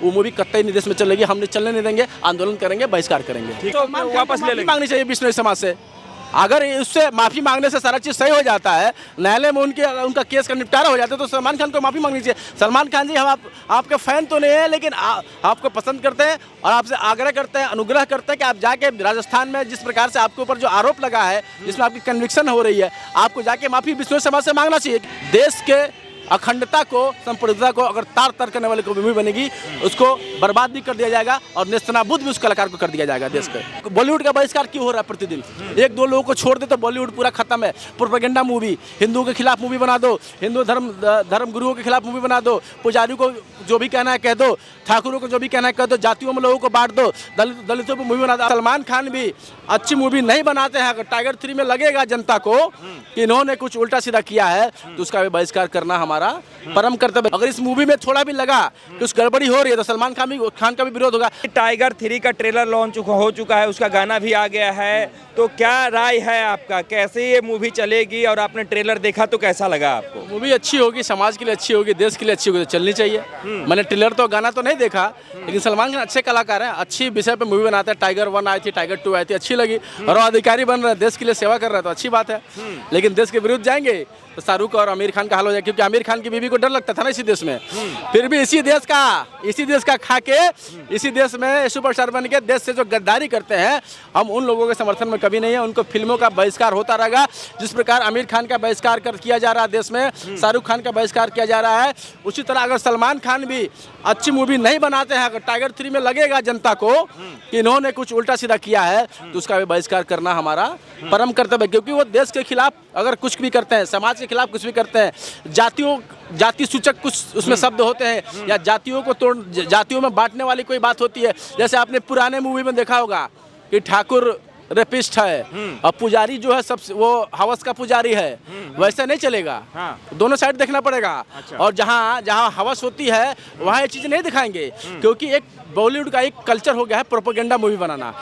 वो मूवी कतई नहीं देश में चलेगी, हमने चलने नहीं देंगे, आंदोलन करेंगे, बहिष्कार करेंगे। तो वापस ले लेंगे। मांगनी चाहिए बिश्नोई समाज से। अगर उससे माफ़ी मांगने से सारा चीज़ सही हो जाता है, न्यायालय में उनका केस का निपटारा हो जाता है, तो सलमान खान को माफ़ी मांगनी चाहिए। सलमान खान जी, हम आपके फ़ैन तो नहीं है, लेकिन आपको पसंद करते हैं और आपसे आग्रह करते हैं, अनुग्रह करते हैं कि आप जाके राजस्थान में जिस प्रकार से आपके ऊपर जो आरोप लगा है, जिसमें आपकी कन्विक्शन हो रही है, आपको जाके माफ़ी बिश्नोई समाज से मांगना चाहिए। देश के अखंडता को, संप्रभुता को अगर तार तार करने वाली कोई मूवी बनेगी, उसको बर्बाद भी कर दिया जाएगा और नेस्तनाबूद भी उस कलाकार को कर दिया जाएगा देश के। बॉलीवुड का बहिष्कार क्यों हो रहा है प्रतिदिन? एक दो लोगों को छोड़ दे तो बॉलीवुड पूरा खत्म है। प्रोपेगेंडा मूवी, हिंदुओं के खिलाफ मूवी बना दो, हिंदू धर्म गुरुओं के खिलाफ मूवी बना दो, पुजारी को जो भी कहना है कह दो, ठाकुरों को जो भी कहना है कह दो, जातियों में लोगों को बांट दो, दलितों पर मूवी बना दो। सलमान खान भी अच्छी मूवी नहीं बनाते हैं। अगर टाइगर 3 में लगेगा जनता को कि इन्होंने कुछ उल्टा सीधा किया है, तो उसका भी बहिष्कार करना हमारा परम कर्तव्य। अगर इस मूवी में थोड़ा भी लगा कि कुछ गड़बड़ी हो रही है, तो सलमान खान का भी विरोध होगा। टाइगर 3 का ट्रेलर लॉन्च हो चुका है, उसका गाना भी आ गया है, तो क्या राय है आपका, कैसे ये मूवी चलेगी? और आपने ट्रेलर देखा तो कैसा लगा आपको? मूवी अच्छी होगी, समाज के लिए अच्छी होगी, देश के लिए अच्छी होगी, तो चलनी चाहिए। मैंने ट्रेलर तो गाना तो नहीं देखा, लेकिन सलमान खान अच्छे कलाकार हैं, अच्छी विषय पे मूवी बनाते हैं। टाइगर 1 आई थी, टाइगर 2 आई थी, अच्छी लगी। और वो अधिकारी बन रहे हैं, देश के लिए सेवा कर रहे हैं, तो अच्छी बात है। लेकिन देश के विरुद्ध जाएंगे तो शाहरुख और आमिर खान का हाल हो जाए, क्योंकि आमिर खान की बीवी को डर लगता था ना इसी देश में। फिर भी इसी देश का खा के, इसी देश में सुपरस्टार बन के देश से जो गद्दारी करते हैं, हम उन लोगों के समर्थन में कभी नहीं है। उनको फिल्मों का बहिष्कार होता रहेगा। जिस प्रकार आमिर खान का बहिष्कार किया जा रहा है देश में, शाहरुख खान का बहिष्कार किया जा रहा है, उसी तरह अगर सलमान खान भी अच्छी मूवी नहीं बनाते हैं, अगर टाइगर 3 में लगेगा जनता को कि इन्होंने कुछ उल्टा सीधा किया है, तो उसका भी बहिष्कार करना हमारा परम कर्तव्य है। क्योंकि वो देश के खिलाफ अगर कुछ भी करते हैं, समाज के खिलाफ कुछ भी करते हैं, जाति सूचक कुछ उसमें शब्द होते हैं, या जातियों में बांटने वाली कोई बात होती है। जैसे आपने पुराने मूवी में देखा होगा कि ठाकुर रेपिस्ट है और पुजारी जो है सब वो हवस का पुजारी है, वैसे नहीं चलेगा। हाँ। दोनों साइड देखना पड़ेगा। अच्छा। और जहाँ हवस होती है वहाँ ये चीज़ नहीं दिखाएंगे, क्योंकि एक बॉलीवुड का एक कल्चर हो गया है प्रोपेगेंडा मूवी बनाना,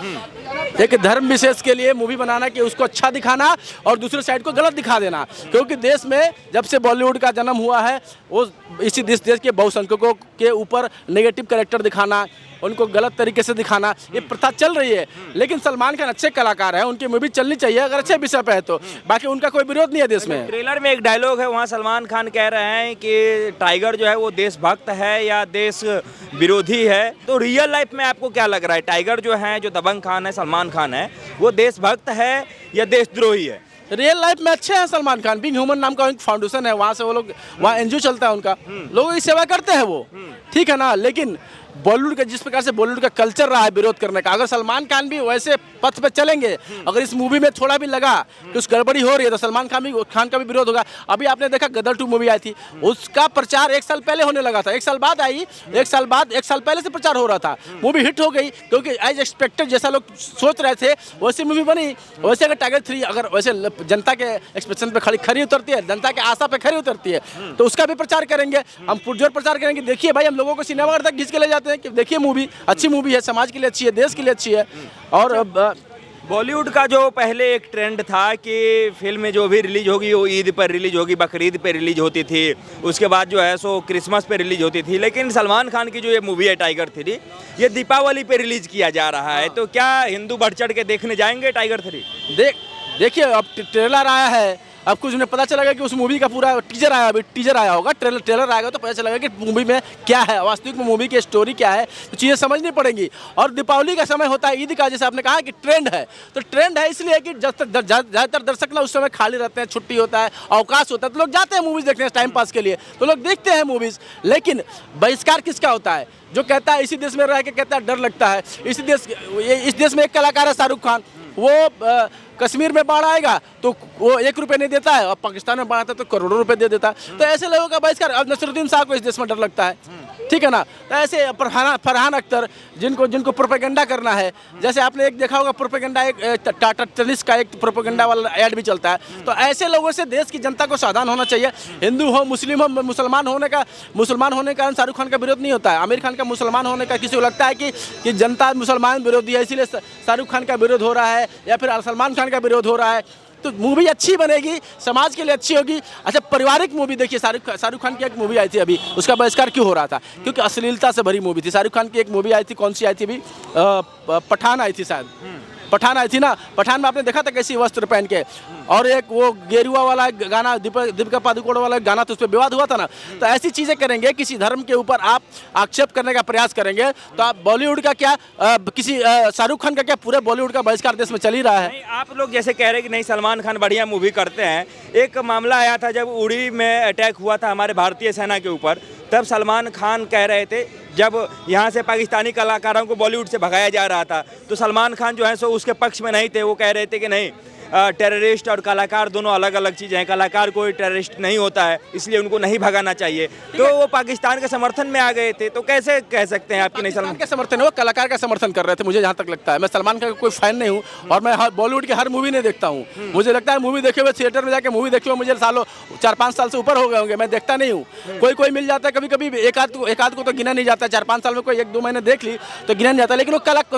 एक धर्म विशेष के लिए मूवी बनाना कि उसको अच्छा दिखाना और दूसरे साइड को गलत दिखा देना। क्योंकि देश में जब से बॉलीवुड का जन्म हुआ है, वो इसी देश के बहुसंख्यकों के ऊपर नेगेटिव कैरेक्टर दिखाना, उनको गलत तरीके से दिखाना, ये प्रथा चल रही है। लेकिन सलमान खान अच्छे कलाकार हैं, उनकी मूवी चलनी चाहिए अगर अच्छे विषय पे है तो। बाकी उनका कोई विरोध नहीं है देश में। ट्रेलर में एक डायलॉग है, वहाँ सलमान खान कह रहे हैं कि टाइगर जो है वो देशभक्त है या देश विरोधी है। तो रियल लाइफ में आपको क्या लग रहा है, टाइगर जो है, जो दबंग खान है, सलमान खान है, वो देशभक्त है या देशद्रोही है? रियल लाइफ में अच्छे हैं सलमान खान। बिग ह्यूमन नाम का एक फाउंडेशन है, वहाँ से वो लोग, वहाँ एनजीओ चलता है उनका, लोगों की सेवा करते हैं वो, ठीक है ना। लेकिन बॉलीवुड का जिस प्रकार से बॉलीवुड का कल्चर रहा है विरोध करने का, अगर सलमान खान भी वैसे पथ पे चलेंगे, अगर इस मूवी में थोड़ा भी लगा कि कुछ गड़बड़ी हो रही है, तो सलमान खान का भी विरोध होगा। अभी आपने देखा गदर 2 मूवी आई थी, उसका प्रचार 1 साल पहले होने लगा था, 1 साल बाद आई, 1 साल बाद 1 साल पहले से प्रचार हो रहा था। मूवी हिट हो गई क्योंकि एज एक्सपेक्टेड जैसा लोग सोच रहे थे वैसी मूवी बनी। वैसे अगर टाइगर 3 अगर वैसे जनता के एक्सपेक्टेशन पे खरी उतरती है, जनता के आशा पे खरी उतरती है, तो उसका भी प्रचार करेंगे, हम पुरजोर प्रचार करेंगे। देखिए भाई, हम लोगों को सिनेमा घर तक खींच के ले जाते हैं कि देखिए मूवी अच्छी मूवी है, समाज के लिए अच्छी है, देश के लिए अच्छी है। और बॉलीवुड का जो पहले एक ट्रेंड था कि फिल्म जो भी रिलीज होगी वो ईद पर रिलीज होगी, बकरीद पे रिलीज होती थी, उसके बाद जो है सो क्रिसमस पे रिलीज होती थी। लेकिन सलमान खान की जो ये मूवी है टाइगर 3, ये दीपावली पे रिलीज किया जा रहा है। तो क्या हिंदू बढ़ चढ़ के देखने जाएंगे टाइगर 3? देखिए, अब ट्रेलर आया है, अब कुछ उन्हें पता चलेगा कि उस मूवी का पूरा टीजर आया, अभी टीजर आया होगा, ट्रेलर आएगा तो पता चलेगा कि मूवी में क्या है, वास्तविक में मूवी की स्टोरी क्या है, तो चीज़ें समझनी पड़ेंगी। और दीपावली का समय होता है, ईद का, जैसे आपने कहा कि ट्रेंड है, तो ट्रेंड है इसलिए कि ज़्यादातर दर्शक ना उस समय खाली रहते हैं, छुट्टी होता है, अवकाश होता है, तो लोग जाते हैं मूवीज़ देखने टाइम पास के लिए, तो लोग देखते हैं मूवीज़। लेकिन बहिष्कार किसका होता है? जो कहता है इसी देश में रह के कहता है डर लगता है। इस देश में एक कलाकार है शाहरुख खान, वो कश्मीर में बाढ़ आएगा तो वो 1 रुपये नहीं देता है, और पाकिस्तान में बाढ़ आता है तो करोड़ों रुपए दे देता है। तो ऐसे लोगों का बहिष्कार। अब नसरुद्दीन शाह को इस देश में डर लगता है, ठीक है ना। तो ऐसे फरहान अख्तर, जिनको प्रोपेगेंडा करना है, जैसे आपने एक देखा होगा प्रोपेगेंडा, एक टाटा टेनिस का एक प्रोपेगेंडा वाला ऐड भी चलता है। तो ऐसे लोगों से देश की जनता को सावधान होना चाहिए। हिंदू हो, मुस्लिम हो, मुसलमान होने के कारण शाहरुख खान का विरोध नहीं होता है। आमिर खान का मुसलमान होने का किसी को लगता है कि जनता मुसलमान विरोधी है, इसीलिए शाहरुख खान का विरोध हो रहा है, या फिर सलमान खान का विरोध हो रहा है। तो मूवी अच्छी बनेगी, समाज के लिए अच्छी होगी। अच्छा, पारिवारिक मूवी देखिए, शाहरुख खान की एक मूवी आई थी अभी, उसका बहिष्कार क्यों हो रहा था? क्योंकि अश्लीलता से भरी मूवी थी। शाहरुख खान की एक मूवी आई थी, कौन सी आई थी अभी, पठान आई थी शायद, पठान आई थी ना। पठान में आपने देखा था कैसी वस्त्र पहन के, और एक वो गेरुआ वाला गाना, दीपिका पादुकोण वाला गाना, तो उस पर विवाद हुआ था ना। तो ऐसी चीज़ें करेंगे, किसी धर्म के ऊपर आप आक्षेप करने का प्रयास करेंगे, तो आप बॉलीवुड का क्या, किसी शाहरुख खान का क्या, पूरे बॉलीवुड का बहिष्कार देश में चल ही रहा है। नहीं, आप लोग जैसे कह रहे हैं कि नहीं सलमान खान बढ़िया मूवी करते हैं। एक मामला आया था जब उड़ी में अटैक हुआ था हमारे भारतीय सेना के ऊपर, तब सलमान खान कह रहे थे, जब यहाँ से पाकिस्तानी कलाकारों को बॉलीवुड से भगाया जा रहा था, तो सलमान खान जो है सो उसके पक्ष में नहीं थे। वो कह रहे थे कि नहीं, टेररिस्ट और कलाकार दोनों अलग अलग चीज़ें हैं, कलाकार कोई टेररिस्ट नहीं होता है, इसलिए उनको नहीं भगाना चाहिए। तो वो पाकिस्तान के समर्थन में आ गए थे। तो कैसे कह सकते हैं आपकी नहीं सलमान के समर्थन, वो कलाकार का समर्थन कर रहे थे, मुझे जहाँ तक लगता है। मैं सलमान खान का कोई फैन नहीं हूँ, और मैं बॉलीवुड की हर मूवी नहीं देखता हूँ। मुझे लगता है मूवी देखे हुए, थिएटर में जाके मूवी देखे हुए मुझे सालों 4-5 साल से ऊपर हो गए होंगे, मैं देखता नहीं हूँ। कोई मिल जाता है कभी कभी, एक आध को तो गिना नहीं जाता। 4-5 साल में कोई 1-2 महीने देख ली तो गिना नहीं जाता। लेकिन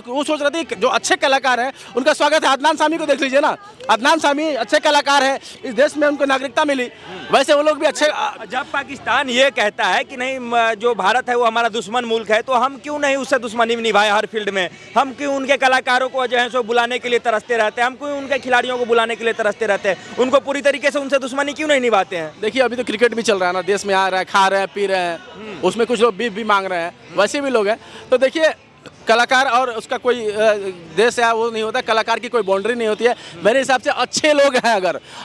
वो सोच रहे थे जो अच्छे कलाकार हैं उनका स्वागत है। अदनान सामी को देख लीजिए ना, अदनान सामी अच्छे कलाकार है, इस देश में उनको नागरिकता मिली, वैसे वो लोग भी अच्छे। जब पाकिस्तान ये कहता है कि नहीं जो भारत है वो हमारा दुश्मन मुल्क है, तो हम क्यों नहीं उससे दुश्मनी निभाए हर फील्ड में? हम क्यों उनके कलाकारों को जो है सो बुलाने के लिए तरसते रहते हैं? हम क्यों उनके खिलाड़ियों को बुलाने के लिए तरसते रहते हैं? उनको पूरी तरीके से उनसे दुश्मनी क्यों नहीं निभाते हैं? देखिए, अभी तो क्रिकेट भी चल रहा है ना, देश में आ रहा है, खा रहे हैं, पी रहे हैं, उसमें कुछ लोग बीफ भी मांग रहे हैं, वैसे भी लोग हैं। तो देखिए, कलाकार और उसका कोई देश है वो नहीं होता, कलाकार की कोई बाउंड्री नहीं होती है। मेरे हिसाब से अच्छे लोग हैं,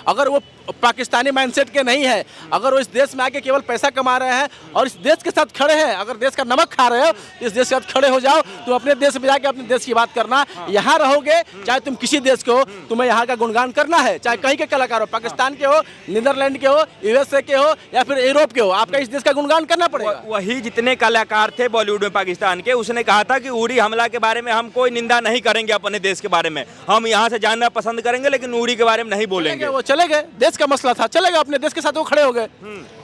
अगर वो पाकिस्तानी माइंडसेट के नहीं है, अगर वो इस देश में आके केवल पैसा कमा रहे हैं और इस देश के साथ खड़े हैं, अगर देश का नमक खा रहे हो, इस देश के साथ खड़े हो जाओ। तुम अपने देश में जाके अपने देश की बात करना, यहाँ रहोगे चाहे तुम किसी देश के हो, तुम्हें यहाँ का गुणगान करना है, चाहे कहीं के कलाकार हो, पाकिस्तान के हो, नीदरलैंड के हो, USA के हो, या फिर यूरोप के हो, आपका इस देश का गुणगान करना पड़ेगा। वही जितने कलाकार थे बॉलीवुड में पाकिस्तान के, उसने कहा था कि उड़ी हमला के बारे में हम कोई निंदा नहीं करेंगे, अपने देश के बारे में हम यहाँ से जानना पसंद करेंगे, लेकिन उड़ी के बारे में नहीं बोलेंगे। वो चले गए, देश का मसला था, चले गए, अपने देश के साथ वो खड़े हो गए,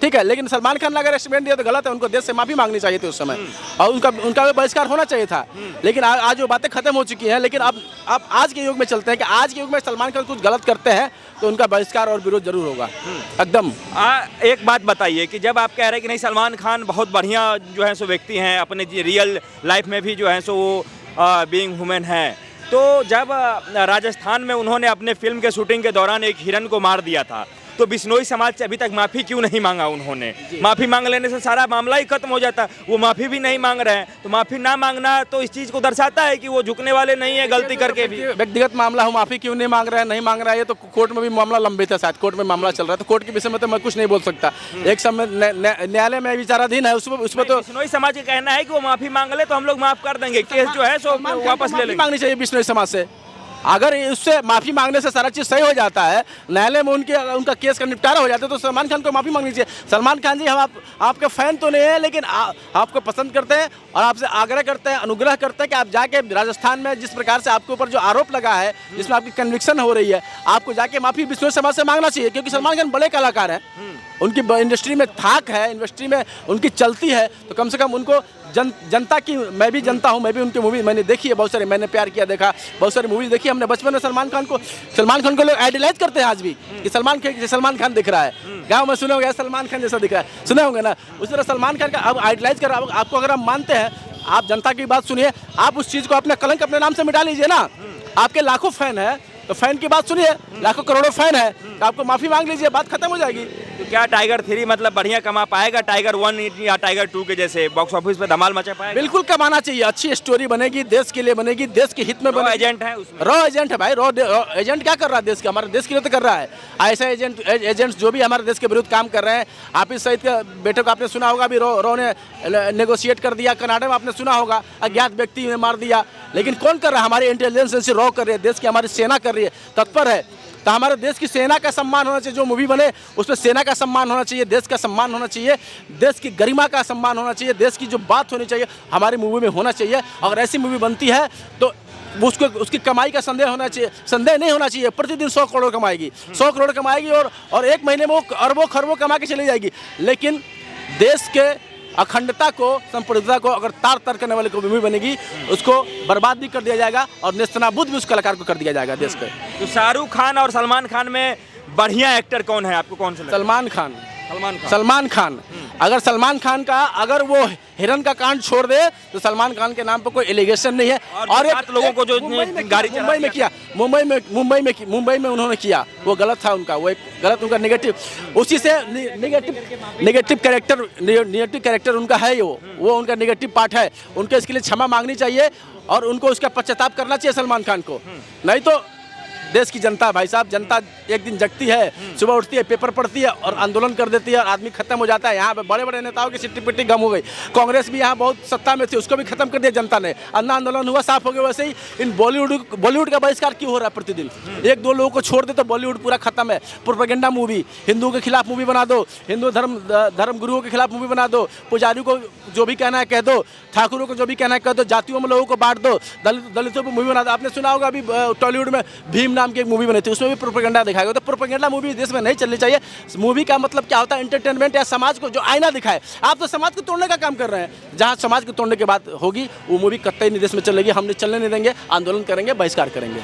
ठीक है। लेकिन सलमान खान ने अगर स्टेटमेंट दिया तो गलत है, उनको देश से माफी मांगनी चाहिए थी उस समय, और उनका भी बहिष्कार होना चाहिए था। लेकिन आज वो बातें खत्म हो चुकी हैं। लेकिन अब आज के युग में चलते हैं कि आज के युग में सलमान खान कुछ गलत करते हैं तो उनका बहिष्कार और विरोध जरूर होगा, एकदम। एक बात बताइए कि जब आप कह रहे हैं कि नहीं सलमान खान बहुत बढ़िया जो है सो व्यक्ति हैं, अपने रियल लाइफ में भी जो है सो वो बीइंग ह्यूमन है, तो जब राजस्थान में उन्होंने अपने फिल्म के शूटिंग के दौरान एक हिरन को मार दिया था, तो बिश्नोई समाज से अभी तक माफ़ी क्यों नहीं मांगा उन्होंने? माफ़ी मांग लेने से सारा मामला ही खत्म हो जाता। वो माफ़ी भी नहीं मांग रहे हैं, तो माफ़ी ना मांगना तो इस चीज़ को दर्शाता है कि वो झुकने वाले नहीं है, गलती करके भी। व्यक्तिगत मामला हो, माफ़ी क्यों नहीं मांग रहे हैं, नहीं मांग रहा है, ये तो कोर्ट में भी मामला लंबित है, शायद कोर्ट में मामला चल रहा है, तो कोर्ट के विषय में तो मैं कुछ नहीं बोल सकता। एक समय न्यायालय में विचाराधीन है, उसमें तो बिश्नोई समाज का कहना है कि वो माफ़ी मांग ले तो हम लोग माफ़ कर देंगे, केस जो है सो वापस ले लेंगे। मांगनी चाहिए बिश्नोई समाज से। अगर उससे माफ़ी मांगने से सारा चीज़ सही हो जाता है, न्यायालय में उनका केस का निपटारा हो जाता है, तो सलमान खान को माफ़ी मांगनी चाहिए। सलमान खान जी, हम आपके फ़ैन तो नहीं है, लेकिन आपको पसंद करते हैं और आपसे आग्रह करते हैं, अनुग्रह करते हैं कि आप जाके राजस्थान में जिस प्रकार से आपके ऊपर जो आरोप लगा है, जिसमें आपकी कन्विक्शन हो रही है, आपको जाके माफ़ी बिश्नोई समाज से मांगना चाहिए। क्योंकि सलमान खान बड़े कलाकार हैं, उनकी इंडस्ट्री में थाक है, इंडस्ट्री में उनकी चलती है, तो कम से कम उनको जनता की, मैं भी जनता हूँ, मैं भी उनकी मूवी मैंने देखी है बहुत सारी, मैंने प्यार किया देखा, बहुत सारी मूवीज देखी हमने बचपन में। सलमान खान को लोग आइडलाइज करते हैं आज भी कि सलमान खान दिख रहा है, गांव में सुने होंगे सलमान खान जैसा दिख रहा है, सुने होंगे ना, उस तरह सलमान खान का अब आइडलाइज कर। आपको अगर आप मानते हैं, आप जनता की बात सुनिए, आप उस चीज़ को अपने कलंक अपने नाम से मिटा लीजिए ना। आपके लाखों फैन है, तो फैन की बात सुनिए, लाखों करोड़ों फैन है, तो आपको माफ़ी मांग लीजिए, बात खत्म हो जाएगी। तो क्या टाइगर 3 मतलब बढ़िया कमा पाएगा टाइगर 1 या टाइगर 2 के जैसे बॉक्स ऑफिस पे धमाल मचा पाएगा? बिल्कुल कमाना चाहिए, अच्छी स्टोरी बनेगी, देश के लिए बनेगी, देश के हित में बनेगी। एजेंट है उसमें, रॉ एजेंट है भाई, रॉ एजेंट क्या कर रहा है देश का, हमारे देश के लिए तो कर रहा है। ऐसे एजेंट्स जो भी हमारे देश के विरुद्ध काम कर रहे हैं, हाफिज सईद के बेटे को आपने सुना होगा, अभी रॉ ने नेगोशिएट कर दिया, कनाडा में आपने सुना होगा, अज्ञात व्यक्ति ने मार दिया। लेकिन कौन कर रहा है? हमारी इंटेलिजेंस एजेंसी रॉ कर रही है, देश की हमारी सेना कर रही है, तत्पर है। तो हमारे देश की सेना का सम्मान होना चाहिए, जो मूवी बने उसमें सेना का सम्मान होना चाहिए, देश का सम्मान होना चाहिए, देश की गरिमा का सम्मान होना चाहिए, देश की जो बात होनी चाहिए हमारी मूवी में होना चाहिए। अगर ऐसी मूवी बनती है तो उसकी कमाई का संदेह नहीं होना चाहिए। प्रतिदिन 100 करोड़ कमाएगी, 100 करोड़ कमाएगी और एक महीने में वो अरबों खरबों कमा के चली जाएगी। लेकिन देश के अखंडता को, संप्रभुता को अगर तार तार करने वाले को मूवी बनेगी, उसको बर्बाद भी कर दिया जाएगा और नेस्तनाबूद भी उस कलाकार को कर दिया जाएगा देश के। तो शाहरुख खान और सलमान खान में बढ़िया एक्टर कौन है आपको, कौन सा लगता है? सलमान खान। सलमान खान। सलमान खान, अगर सलमान खान का अगर वो हिरन का कांड छोड़ दे तो सलमान खान के नाम पर कोई एलिगेशन नहीं है। और 7 लोगों को जो गाड़ी मुंबई में किया, मुंबई में उन्होंने किया, वो गलत था उनका, वो एक गलत उनका नेगेटिव, उसी से नेगेटिव कैरेक्टर उनका है, वो उनका नेगेटिव पार्ट है। उनको इसके लिए क्षमा मांगनी चाहिए और उनको उसका पश्चाताप करना चाहिए सलमान खान को। नहीं तो देश की जनता, भाई साहब, जनता एक दिन जगती है, सुबह उठती है, पेपर पढ़ती है और आंदोलन कर देती है और आदमी खत्म हो जाता है। यहाँ पे बड़े बड़े नेताओं की सिट्टी पिट्टी गम हो गई। कांग्रेस भी यहाँ बहुत सत्ता में थी, उसको भी खत्म कर दिया जनता ने। अन्ना आंदोलन हुआ, साफ हो गया। वैसे ही इन बॉलीवुड का बहिष्कार क्यों हो रहा है प्रतिदिन? एक दो लोगों को छोड़ दे तो बॉलीवुड पूरा खत्म है। प्रोपेगेंडा मूवी, हिंदुओं के खिलाफ मूवी बना दो, हिंदू धर्म गुरुओं के खिलाफ मूवी बना दो, पुजारियों को जो भी कहना है कह दो, ठाकुरों को जो भी कहना है कह दो, जातियों में लोगों को बांट दो, दलितों पर मूवी बना दो। आपने सुना होगा अभी टॉलीवुड में भीम नाम की एक मूवी बनी थी, उसमें भी प्रोपेगेंडा दिखाया गया। तो प्रोपेगेंडा मूवी देश में नहीं चलनी चाहिए। मूवी का मतलब क्या होता है? एंटरटेनमेंट या समाज को जो आईना दिखाए। आप तो समाज को तोड़ने का काम कर रहे हैं। जहां समाज को तोड़ने की बात होगी वो मूवी कतई नहीं देश में चलेगी। हम चलने नहीं देंगे, आंदोलन करेंगे, बहिष्कार करेंगे।